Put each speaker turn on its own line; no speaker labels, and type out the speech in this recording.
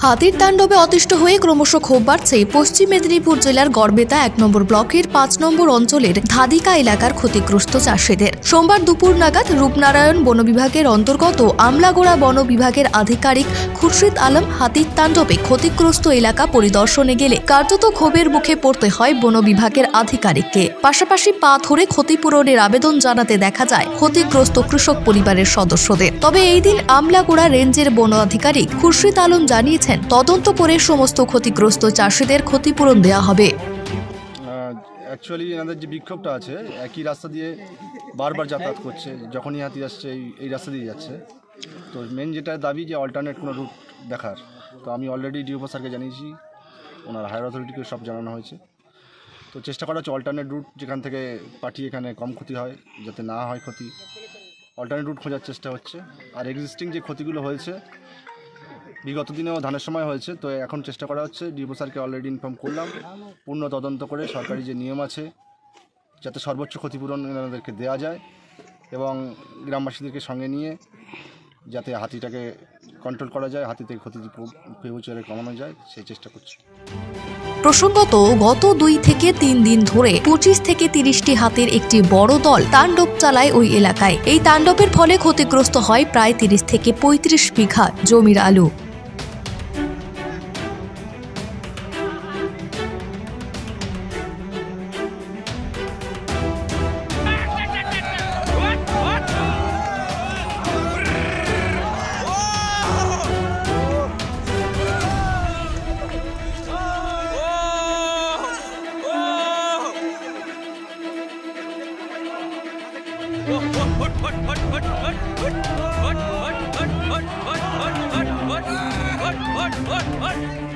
হাতির তাণ্ডবে অতিষ্ঠ হয়ে ক্রমশ ক্ষোভ বাড়ছে পশ্চিম মেদিনীপুর জেলার গড়বেতা ১ নম্বর ব্লকের ৫ নম্বর অঞ্চলের ধাদিকা এলাকার ক্ষতিগ্রস্ত চাষিদের। সোমবার দুপুর নাগাদ রূপনারায়ণ বন বিভাগের অন্তর্গত আমলাগোড়া বন বিভাগের আধিকারিক খুরশিদ আলম হাতির তাণ্ডবে ক্ষতিগ্রস্ত এলাকা পরিদর্শনে গেলে কার্যত ক্ষোভের মুখে পড়তে হয় বন বিভাগের আধিকারিককে। পাশাপাশি পা ধরে ক্ষতিপূরণের আবেদন জানাতে দেখা যায় ক্ষতিগ্রস্ত কৃষক পরিবারের সদস্যদের। তবে এই দিন আমলাগোড়া রেঞ্জের বন আধিকারিক খুরশিদ আলম জানিয়েছেন তদন্ত করে সমস্ত ক্ষতিগ্রস্ত চাষিদের ক্ষতিপূরণ দেওয়া হবে।
অ্যাকচুয়ালি এনাদের যে বিক্ষোভটা আছে, একই রাস্তা দিয়ে বারবার যাতায়াত করছে, যখনই হাতি আসছে এই রাস্তা দিয়ে যাচ্ছে। তো মেন যেটা দাবি যে অল্টারনেট কোনো রুট দেখার। তো আমি অলরেডি ডিওপো স্যারকে জানিয়েছি, ওনার হায়ার অথরিটিকে সব জানানো হয়েছে। তো চেষ্টা করা হচ্ছে অল্টারনেট রুট যেখান থেকে পাঠিয়ে এখানে কম ক্ষতি হয়, যাতে না হয় ক্ষতি, অল্টারনেট রুট খোঁজার চেষ্টা হচ্ছে। আর এক্সিস্টিং যে ক্ষতিগুলো হয়েছে বিগত দিনেও ধানের সময় হয়েছে, তো এখন চেষ্টা করা হচ্ছে। ডিওপো স্যারকে অলরেডি ইনফর্ম করলাম, পূর্ণ তদন্ত করে সরকারি যে নিয়ম আছে যাতে সর্বোচ্চ ক্ষতিপূরণ এনাদেরকে দেওয়া যায় এবং গ্রামবাসীদেরকে সঙ্গে নিয়ে যাতে হাতিটাকে কন্ট্রোল করা যায়, হাতি থেকে ক্ষতি ফিউচারে কমানো যায় সেই চেষ্টা করছি।
প্রসঙ্গত গত ২ থেকে ৩ দিন ধরে ২৫ থেকে ৩০টি হাতির একটি বড় দল তাণ্ডব চালায় ওই এলাকায়। এই তাণ্ডবের ফলে ক্ষতিগ্রস্ত হয় প্রায় ৩০ থেকে ৩৫ বিঘা জমির আলু।
What?